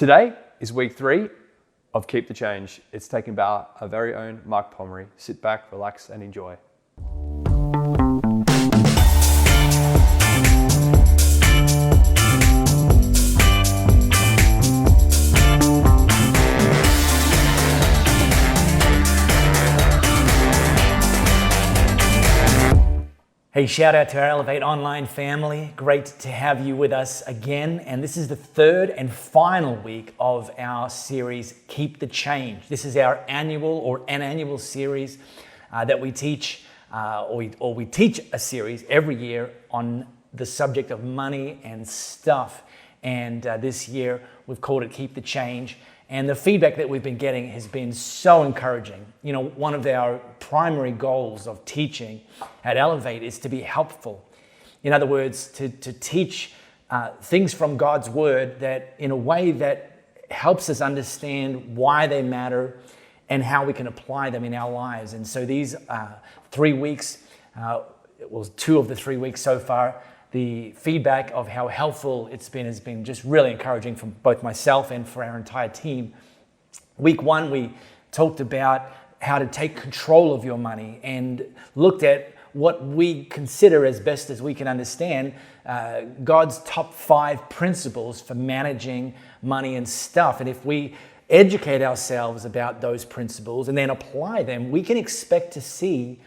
Today is week 3 of Keep the Change. It's taken by our very own Mark Pomeroy. Sit back, relax, and enjoy. Hey, shout out to our Elevate Online family. Great to have you with us again. And this is the third and final week of our series, Keep the Change. This is our annual series that we teach, or we teach a series every year on the subject of money and stuff. And this year we've called it Keep the Change. And the feedback that we've been getting has been so encouraging. You know, one of our primary goals of teaching at Elevate is to be helpful. In other words, to teach things from God's Word that in a way that helps us understand why they matter and how we can apply them in our lives. And so these 3 weeks, well, 2 of the 3 weeks so far, the feedback of how helpful it's been has been just really encouraging from both myself and for our entire team. Week 1, we talked about how to take control of your money and looked at what we consider, as best as we can understand, God's top 5 principles for managing money and stuff. And if we educate ourselves about those principles and then apply them, we can expect to see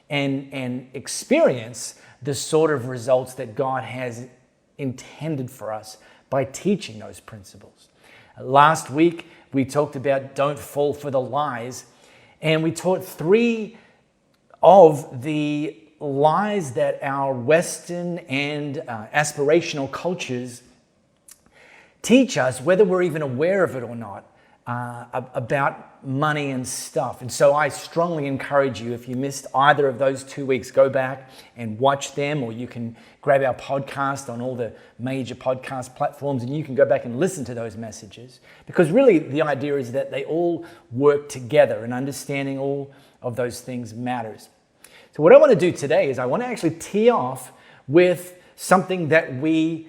and experience the sort of results that God has intended for us by teaching those principles. Last week, we talked about don't fall for the lies, and we taught 3 of the lies that our Western and aspirational cultures teach us, whether we're even aware of it or not, about money and stuff. And so I strongly encourage you, if you missed either of those 2 weeks, go back and watch them, or you can grab our podcast on all the major podcast platforms and you can go back and listen to those messages. Because really the idea is that they all work together, and understanding all of those things matters. So what I want to do today is I want to actually tee off with something that we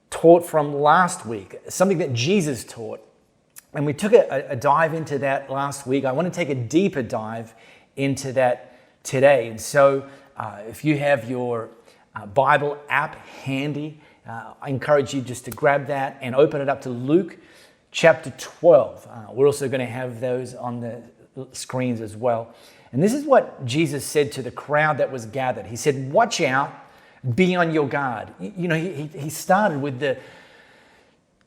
taught from last week, something that Jesus taught. And we took a dive into that last week. I want to take a deeper dive into that today. And so if you have your Bible app handy, I encourage you just to grab that and open it up to Luke chapter 12. We're also going to have those on the screens as well. And this is what Jesus said to the crowd that was gathered. He said, watch out, be on your guard. You know, he started with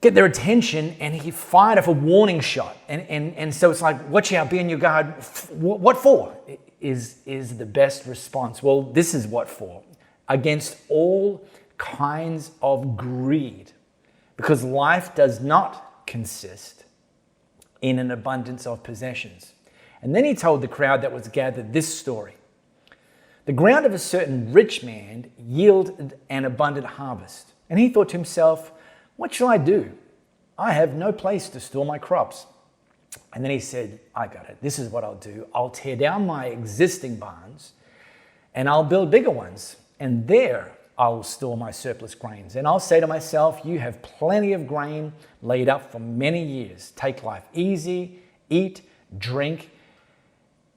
get their attention, and he fired off a warning shot. And so it's like, watch out, be on your guard. What for is the best response. Well, this is what for. Against all kinds of greed, because life does not consist in an abundance of possessions. And then he told the crowd that was gathered this story. The ground of a certain rich man yielded an abundant harvest. And he thought to himself, what shall I do? I have no place to store my crops. And then he said, I got it. This is what I'll do. I'll tear down my existing barns and I'll build bigger ones. And there I'll store my surplus grains. And I'll say to myself, you have plenty of grain laid up for many years. Take life easy, eat, drink,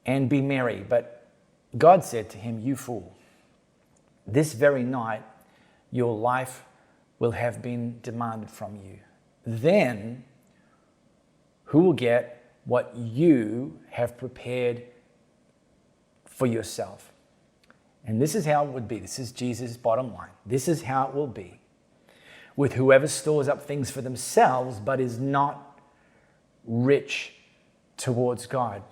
and be merry. But God said to him, you fool, this very night your life will have been demanded from you. Then who will get what you have prepared for yourself? And this is how it would be. This is Jesus' bottom line. This is how it will be with whoever stores up things for themselves but is not rich towards God.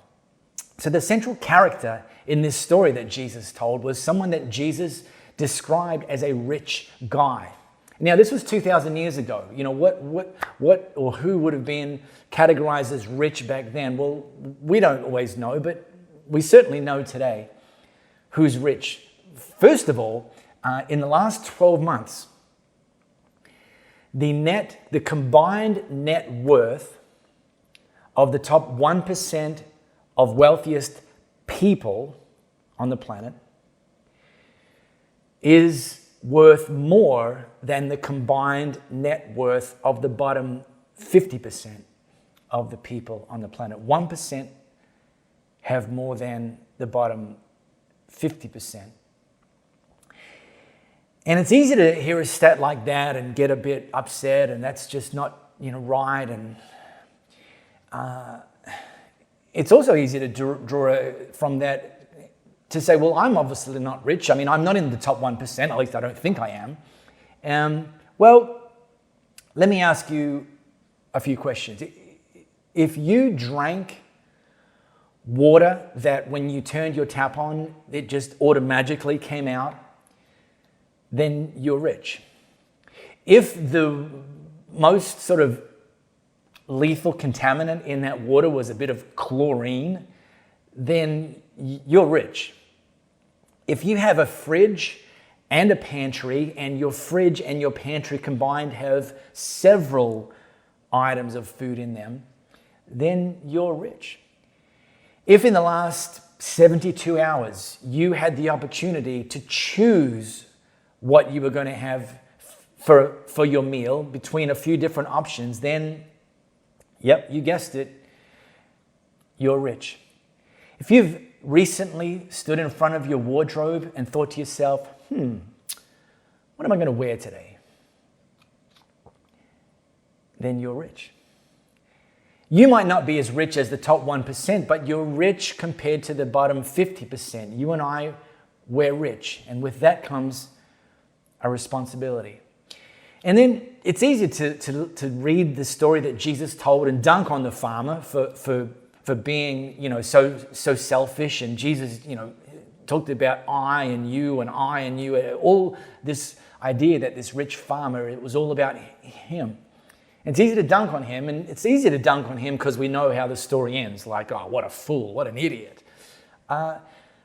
So the central character in this story that Jesus told was someone that Jesus described as a rich guy. Now, this was 2,000 years ago. You know, what or who would have been categorized as rich back then? Well, we don't always know, but we certainly know today who's rich. First of all, in the last 12 months, the combined net worth of the top 1% of wealthiest people on the planet is worth more than the combined net worth of the bottom 50% of the people on the planet. 1% have more than the bottom 50%. And it's easy to hear a stat like that and get a bit upset, and that's just not, right. And it's also easy to draw from that to say, well, I'm obviously not rich. I mean, I'm not in the top 1%, at least I don't think I am. Well, let me ask you a few questions. If you drank water that when you turned your tap on, it just automatically came out, then you're rich. If the most sort of lethal contaminant in that water was a bit of chlorine, then you're rich. If you have a fridge and a pantry, and your fridge and your pantry combined have several items of food in them, then you're rich. If in the last 72 hours you had the opportunity to choose what you were going to have for your meal between a few different options, then, yep, you guessed it, you're rich. If you've recently stood in front of your wardrobe and thought to yourself, what am I going to wear today? Then you're rich. You might not be as rich as the top 1%, but you're rich compared to the bottom 50%. You and I, we're rich, and with that comes a responsibility. And then it's easy to read the story that Jesus told and dunk on the farmer for being, so selfish. And Jesus, talked about I and you, all this idea that this rich farmer, it was all about him. And it's easy to dunk on him, and it's easy to dunk on him because we know how the story ends, like, oh, what a fool, what an idiot.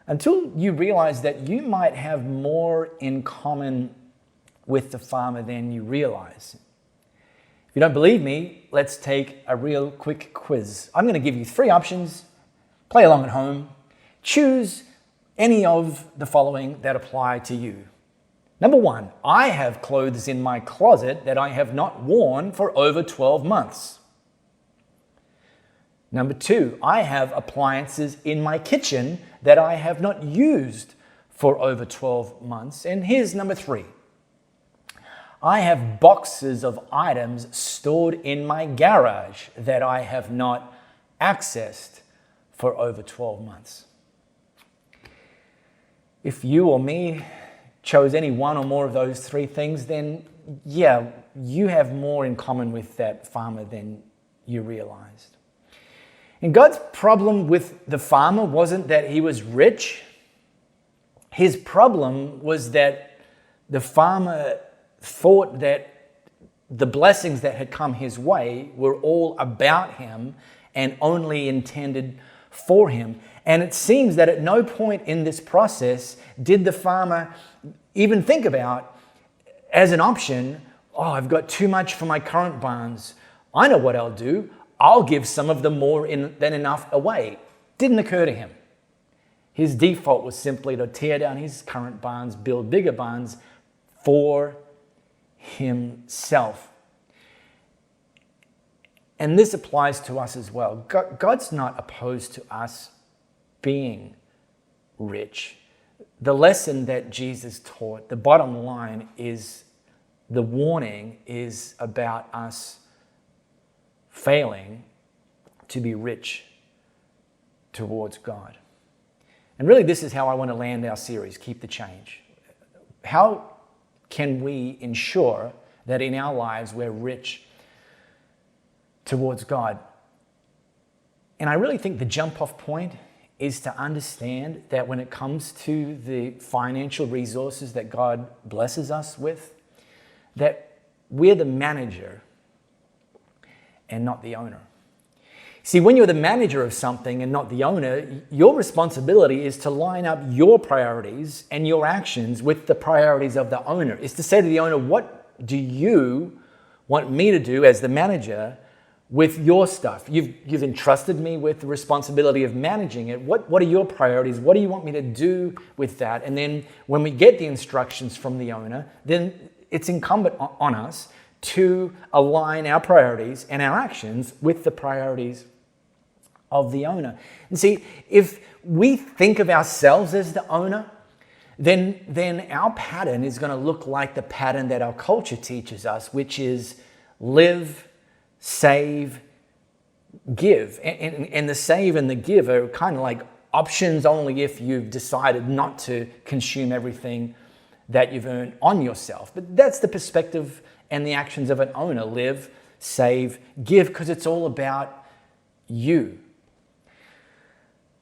Until you realize that you might have more in common with the farmer than you realize. If you don't believe me, let's take a real quick quiz. I'm going to give you 3 options. Play along at home. Choose any of the following that apply to you. Number 1, I have clothes in my closet that I have not worn for over 12 months. Number 2, I have appliances in my kitchen that I have not used for over 12 months. And here's number 3. I have boxes of items stored in my garage that I have not accessed for over 12 months. If you or me chose any one or more of those 3 things, then yeah, you have more in common with that farmer than you realized. And God's problem with the farmer wasn't that he was rich. His problem was that the farmer thought that the blessings that had come his way were all about him and only intended for him. And it seems that at no point in this process did the farmer even think about, as an option, oh, I've got too much for my current barns. I know what I'll do. I'll give some of the more than enough away. Didn't occur to him. His default was simply to tear down his current barns, build bigger barns for himself. And this applies to us as well. God's not opposed to us being rich. The lesson that Jesus taught, the bottom line is, the warning is about us failing to be rich towards God. And really, this is how I want to land our series, Keep the Change. How can we ensure that in our lives we're rich towards God? And I really think the jump-off point is to understand that when it comes to the financial resources that God blesses us with, that we're the manager and not the owner. See, when you're the manager of something and not the owner, your responsibility is to line up your priorities and your actions with the priorities of the owner. It's to say to the owner, what do you want me to do as the manager with your stuff? You've entrusted me with the responsibility of managing it. What are your priorities? What do you want me to do with that? And then when we get the instructions from the owner, then it's incumbent on us to align our priorities and our actions with the priorities of the owner. And see, if we think of ourselves as the owner, then our pattern is going to look like the pattern that our culture teaches us, which is live, save, give. And the save and the give are kind of like options only if you've decided not to consume everything that you've earned on yourself. But that's the perspective and the actions of an owner: live, save, give, because it's all about you.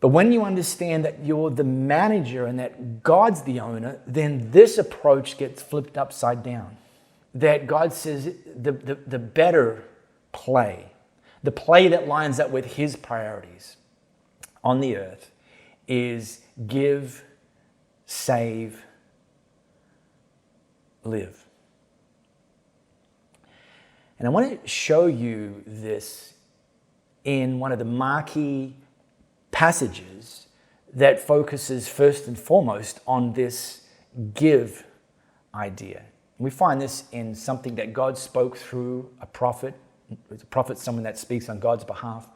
But when you understand that you're the manager and that God's the owner, then this approach gets flipped upside down. That God says the better play, the play that lines up with his priorities on the earth, is give, save, live. And I want to show you this in one of the marquee passages that focuses first and foremost on this give idea. We find this in something that God spoke through a prophet. A prophet, someone that speaks on God's behalf,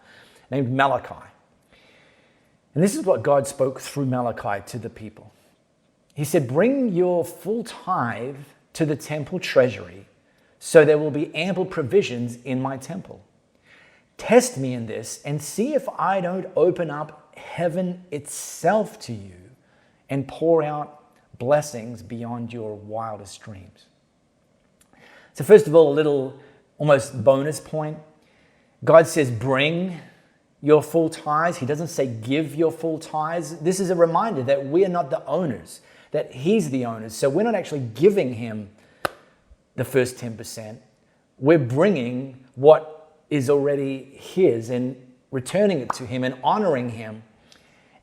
named Malachi. And this is what God spoke through Malachi to the people. He said, "Bring your full tithe to the temple treasury, so there will be ample provisions in my temple. Test me in this and see if I don't open up heaven itself to you and pour out blessings beyond your wildest dreams." So first of all, a little almost bonus point. God says, bring your full tithes. He doesn't say give your full tithes. This is a reminder that we are not the owners, that he's the owner. So we're not actually giving him the first 10%. We're bringing what is already his and returning it to him and honoring him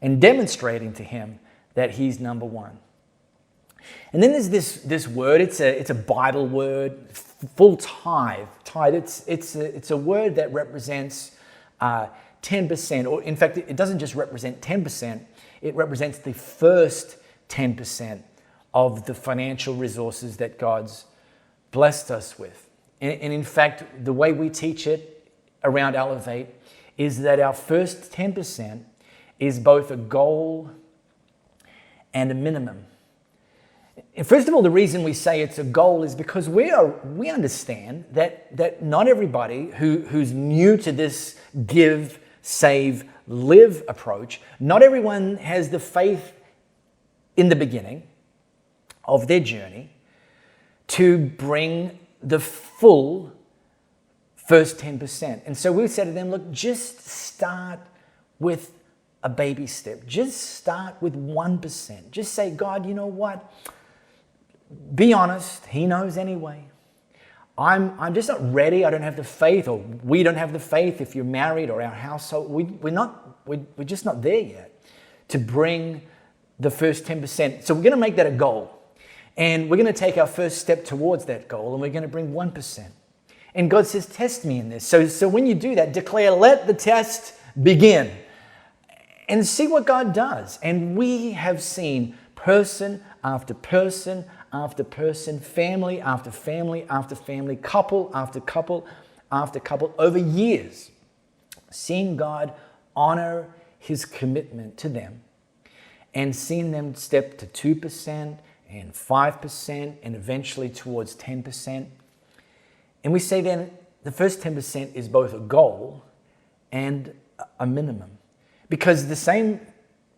and demonstrating to him that he's number one. And then there's this word. It's a Bible word, full tithe. Tithe. It's a word that represents 10%, or in fact, it doesn't just represent 10%. It represents the first 10% of the financial resources that God's blessed us with. And in fact, the way we teach it around Elevate is that our first 10% is both a goal and a minimum. And first of all, the reason we say it's a goal is because we understand that not everybody who's new to this give, save, live approach, not everyone has the faith in the beginning of their journey to bring the full first 10%. And so we said to them, look, just start with a baby step. Just start with 1%. Just say, God, you know what? Be honest. He knows anyway. I'm just not ready. I don't have the faith, or we don't have the faith if you're married or our household. We're just not there yet to bring the first 10%. So we're going to make that a goal. And we're going to take our first step towards that goal, and we're going to bring 1%. And God says, test me in this. So when you do that, declare, let the test begin. And see what God does. And we have seen person after person after person, family after family after family, couple after couple after couple, over years, seeing God honor his commitment to them and seeing them step to 2% and 5% and eventually towards 10%. And we say then the first 10% is both a goal and a minimum. Because the same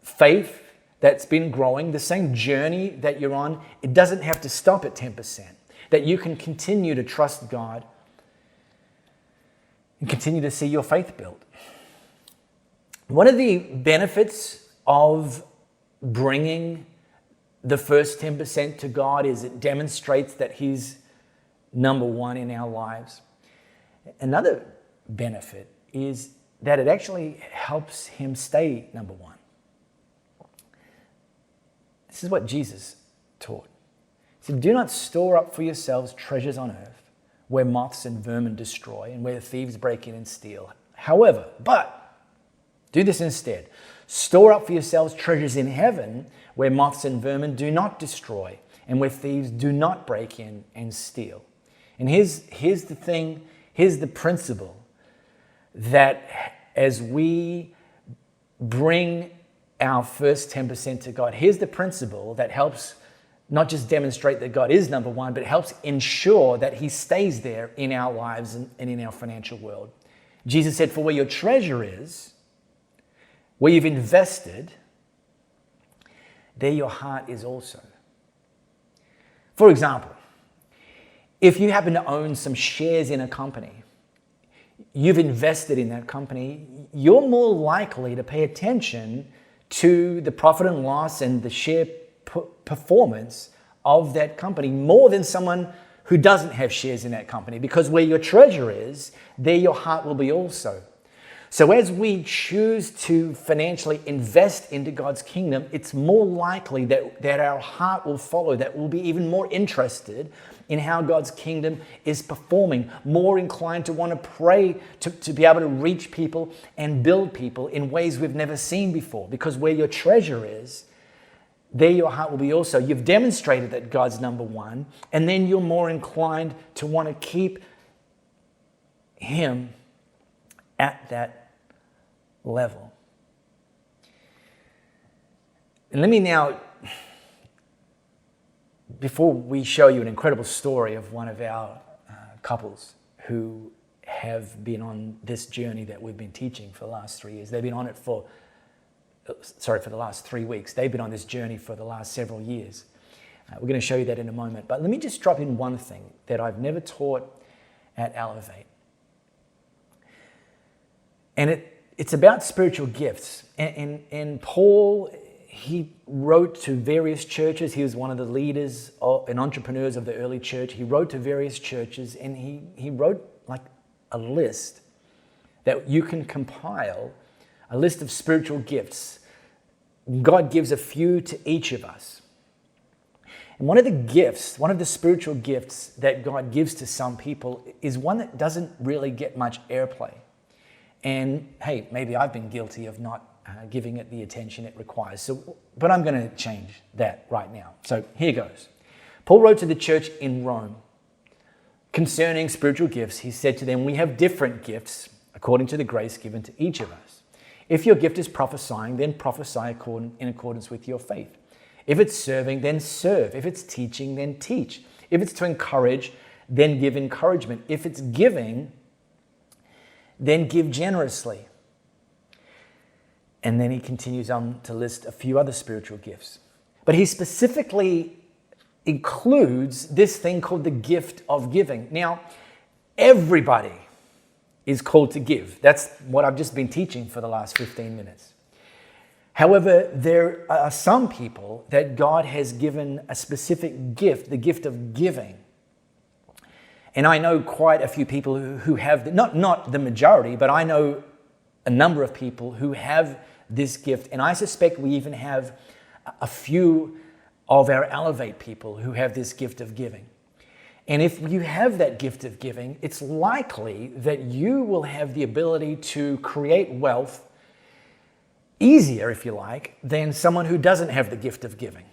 faith that's been growing, the same journey that you're on, it doesn't have to stop at 10%. That you can continue to trust God and continue to see your faith build. One of the benefits of bringing the first 10% to God is it demonstrates that he's number one in our lives. Another benefit is that it actually helps him stay number one. This is what Jesus taught. He said, do not store up for yourselves treasures on earth, where moths and vermin destroy and where thieves break in and steal. However, but do this instead. Store up for yourselves treasures in heaven, where moths and vermin do not destroy and where thieves do not break in and steal. And here's the thing, here's the principle, that as we bring our first 10% to God, here's the principle that helps not just demonstrate that God is number one, but helps ensure that he stays there in our lives and in our financial world. Jesus said, for where your treasure is, where you've invested, there your heart is also. For example, if you happen to own some shares in a company, you've invested in that company, you're more likely to pay attention to the profit and loss and the share performance of that company more than someone who doesn't have shares in that company, because where your treasure is, there your heart will be also. So as we choose to financially invest into God's kingdom, it's more likely that our heart will follow, that we'll be even more interested in how God's kingdom is performing, more inclined to want to pray, to be able to reach people and build people in ways we've never seen before. Because where your treasure is, there your heart will be also. You've demonstrated that God's number one, and then you're more inclined to want to keep him at that level. And let me now, before we show you an incredible story of one of our couples who have been on this journey that we've been teaching for the last 3 years. They've been on it for the last 3 weeks. They've been on this journey for the last several years. We're going to show you that in a moment. But let me just drop in one thing that I've never taught at Elevate. And it's about spiritual gifts. And Paul, he wrote to various churches. He was one of the leaders and entrepreneurs of the early church. He wrote to various churches, and he wrote like a list that you can compile, a list of spiritual gifts. God gives a few to each of us. And one of the spiritual gifts that God gives to some people is one that doesn't really get much airplay. And hey, maybe I've been guilty of not giving it the attention it requires. But I'm going to change that right now. So here goes. Paul wrote to the church in Rome concerning spiritual gifts. He said to them, we have different gifts according to the grace given to each of us. If your gift is prophesying, then prophesy in accordance with your faith. If it's serving, then serve. If it's teaching, then teach. If it's to encourage, then give encouragement. If it's giving, then give generously. And then he continues on to list a few other spiritual gifts. But he specifically includes this thing called the gift of giving. Now, everybody is called to give. That's what I've just been teaching for the last 15 minutes. However, there are some people that God has given a specific gift, the gift of giving. And I know quite a few people who have, not the majority, but I know a number of people who have this gift. And I suspect we even have a few of our Elevate people who have this gift of giving. And if you have that gift of giving, it's likely that you will have the ability to create wealth easier, if you like, than someone who doesn't have the gift of giving.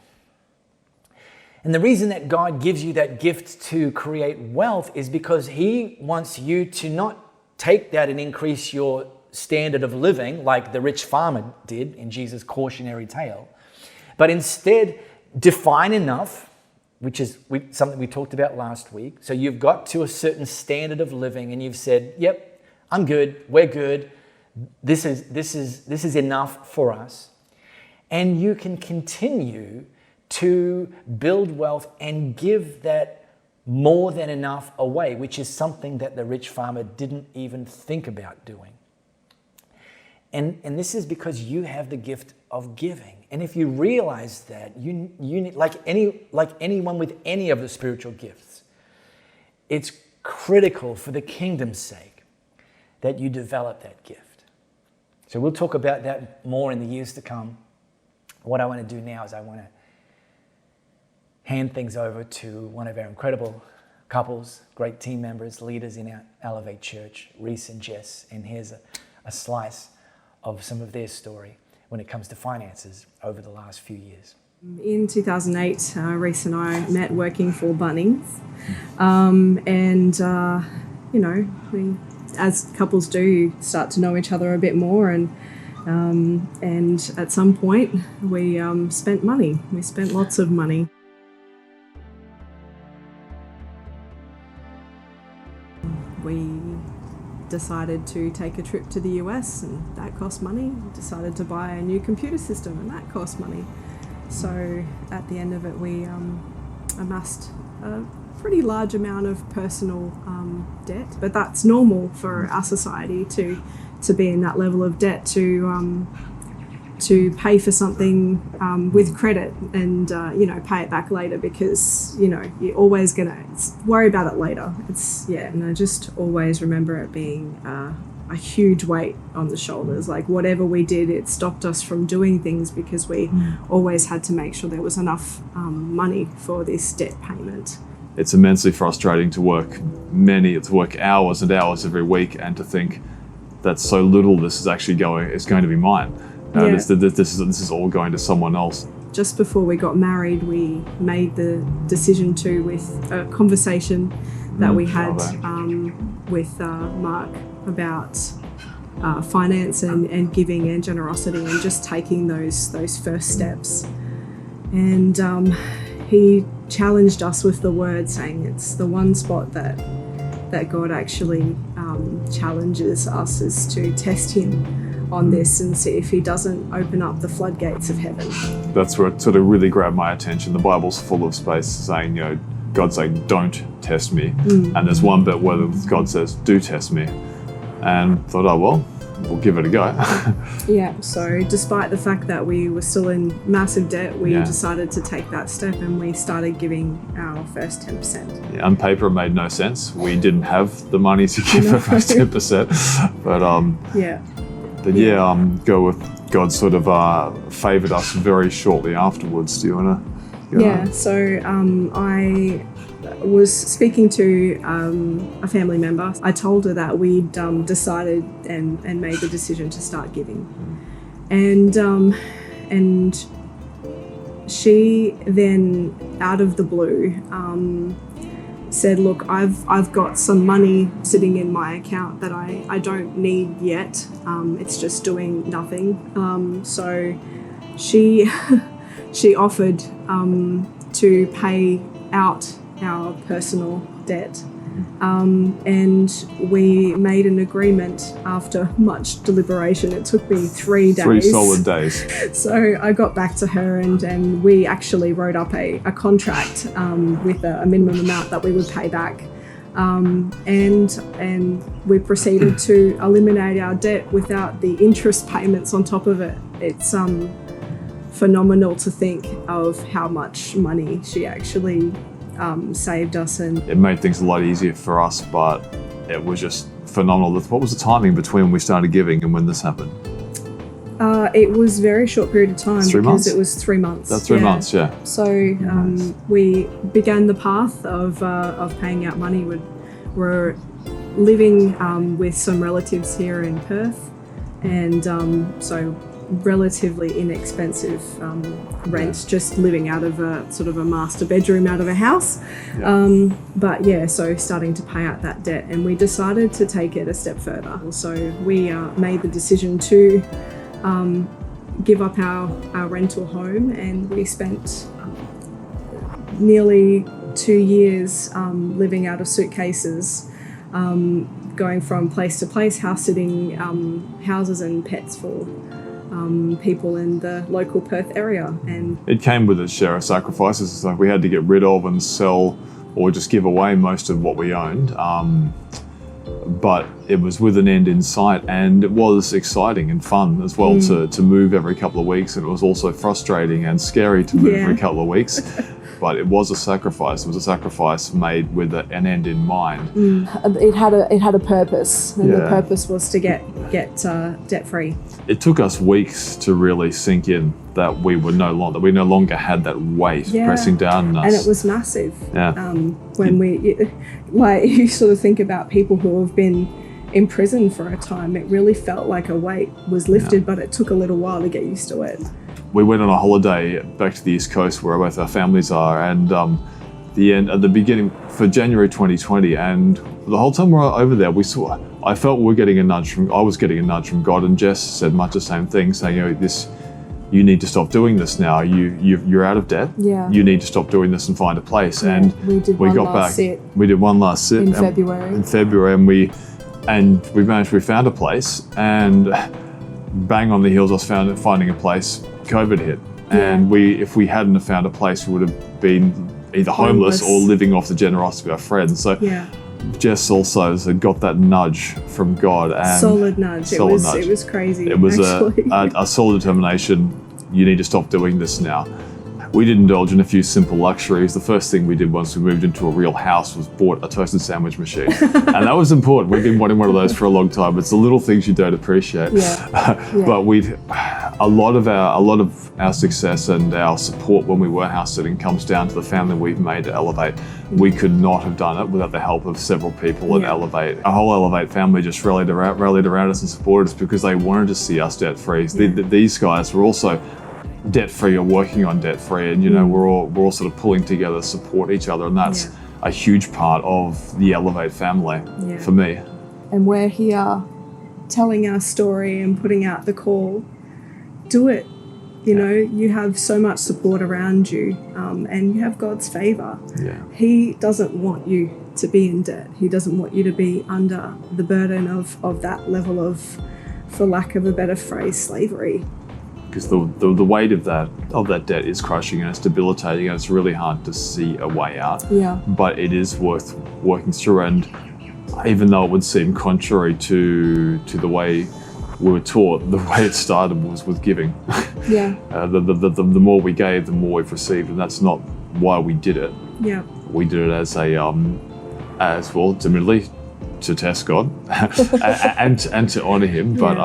And the reason that God gives you that gift to create wealth is because he wants you to not take that and increase your standard of living like the rich farmer did in Jesus' cautionary tale, but instead define enough, which is something we talked about last week. So you've got to a certain standard of living and you've said, yep, I'm good, we're good, this is enough for us. And you can continue to build wealth and give that more than enough away, which is something that the rich farmer didn't even think about doing. And this is because you have the gift of giving. And if you realize that, you need, like anyone with any of the spiritual gifts, it's critical for the kingdom's sake that you develop that gift. So we'll talk about that more in the years to come. What I want to do now is I want to hand things over to one of our incredible couples, great team members, leaders in our Elevate Church, Reese and Jess. And here's a slice of some of their story when it comes to finances over the last few years. In 2008, Reese and I met working for Bunnings, we, as couples do, start to know each other a bit more, and at some point we spent money. We spent lots of money. We decided to take a trip to the US, and that cost money. We decided to buy a new computer system, and that cost money. So at the end of it, we amassed a pretty large amount of personal debt, but that's normal for our society to be in that level of debt, to pay for something with credit and pay it back later, because you're always gonna worry about it later. And I just always remember it being a huge weight on the shoulders. Like, whatever we did, it stopped us from doing things, because we always had to make sure there was enough money for this debt payment. It's immensely frustrating to work hours and hours every week, and to think that so little this is actually going to be mine. This is all going to someone else. Just before we got married, we made the decision with a conversation that we had with Mark about finance and giving and generosity, and just taking those first steps. And he challenged us with the word, saying it's the one spot that God actually challenges us, is to test him on this and see if he doesn't open up the floodgates of heaven. That's where it sort of really grabbed my attention. The Bible's full of space saying, God saying, don't test me. And there's one bit where God says, do test me. And thought, oh, well, we'll give it a go. So despite the fact that we were still in massive debt, we decided to take that step, and we started giving our first 10%. On paper, it made no sense. We didn't have the money to give the first 10%. But go with God sort of favoured us very shortly afterwards. Do you want to? So I was speaking to a family member. I told her that we'd decided and made the decision to start giving. And she then, out of the blue, said, look, I've got some money sitting in my account that I don't need yet. It's just doing nothing. So she offered to pay out our personal debt. And we made an agreement after much deliberation. It took me 3 days. 3 solid days. So I got back to her, and we actually wrote up a contract with a minimum amount that we would pay back. And we proceeded to eliminate our debt without the interest payments on top of it. It's phenomenal to think of how much money she actually saved us. And it made things a lot easier for us, but it was just phenomenal. What was the timing between when we started giving and when this happened? It was a very short period of time. 3 months? Because it was 3 months. That's 3 months, yeah. So we began the path of paying out money. We're living with some relatives here in Perth, and so relatively inexpensive rent, just living out of a sort of a master bedroom out of a house. So starting to pay out that debt, and we decided to take it a step further. So we made the decision to give up our rental home, and we spent nearly 2 years living out of suitcases, going from place to place, house sitting houses and pets for people in the local Perth area. And it came with its share of sacrifices. It's like we had to get rid of and sell or just give away most of what we owned. But it was with an end in sight, and it was exciting and fun as well to move every couple of weeks, and it was also frustrating and scary to move every couple of weeks. But it was a sacrifice. It was a sacrifice made with an end in mind. It had a purpose, and the purpose was to get debt free. It took us weeks to really sink in that we no longer had that weight pressing down on us. And it was massive. When you sort of think about people who have been in prison for a time, it really felt like a weight was lifted, but it took a little while to get used to it. we went on a holiday back to the East Coast where both our families are, and at the beginning for January 2020, and the whole time we were over there, I felt I was getting a nudge from God, and Jess said much the same thing, saying, you need to stop doing this now. You're out of debt. Yeah. You need to stop doing this and find a place. Yeah, And we did one last sit. We did one last sit In February. and we found a place, and bang on the heels of finding a place, COVID hit. And if we hadn't have found a place, we would have been either homeless or living off the generosity of our friends. So Jess also got that nudge from God. And solid nudge. It was crazy. It was actually. a solid determination. You need to stop doing this now. We did indulge in a few simple luxuries. The first thing we did once we moved into a real house was bought a toasted sandwich machine. And that was important. We've been wanting one of those for a long time. It's the little things you don't appreciate. But a lot of our success and our support when we were house sitting comes down to the family we've made at Elevate. We could not have done it without the help of several people at Elevate. Our whole Elevate family just rallied around us and supported us because they wanted to see us debt-free. These guys were also debt-free or working on debt-free, and we're all sort of pulling together to support each other, and that's a huge part of the Elevate family for me. And we're here telling our story and putting out the call. Do it. You have so much support around you, and you have God's favor. He doesn't want you to be in debt. He doesn't want you to be under the burden of that level of, for lack of a better phrase, slavery. Because the weight of that debt is crushing, and it's debilitating, and it's really hard to see a way out. But it is worth working through, and even though it would seem contrary to the way we were taught, the way it started was with giving. The more we gave, the more we've received, and that's not why we did it. We did it as admittedly to test God and to honor Him. But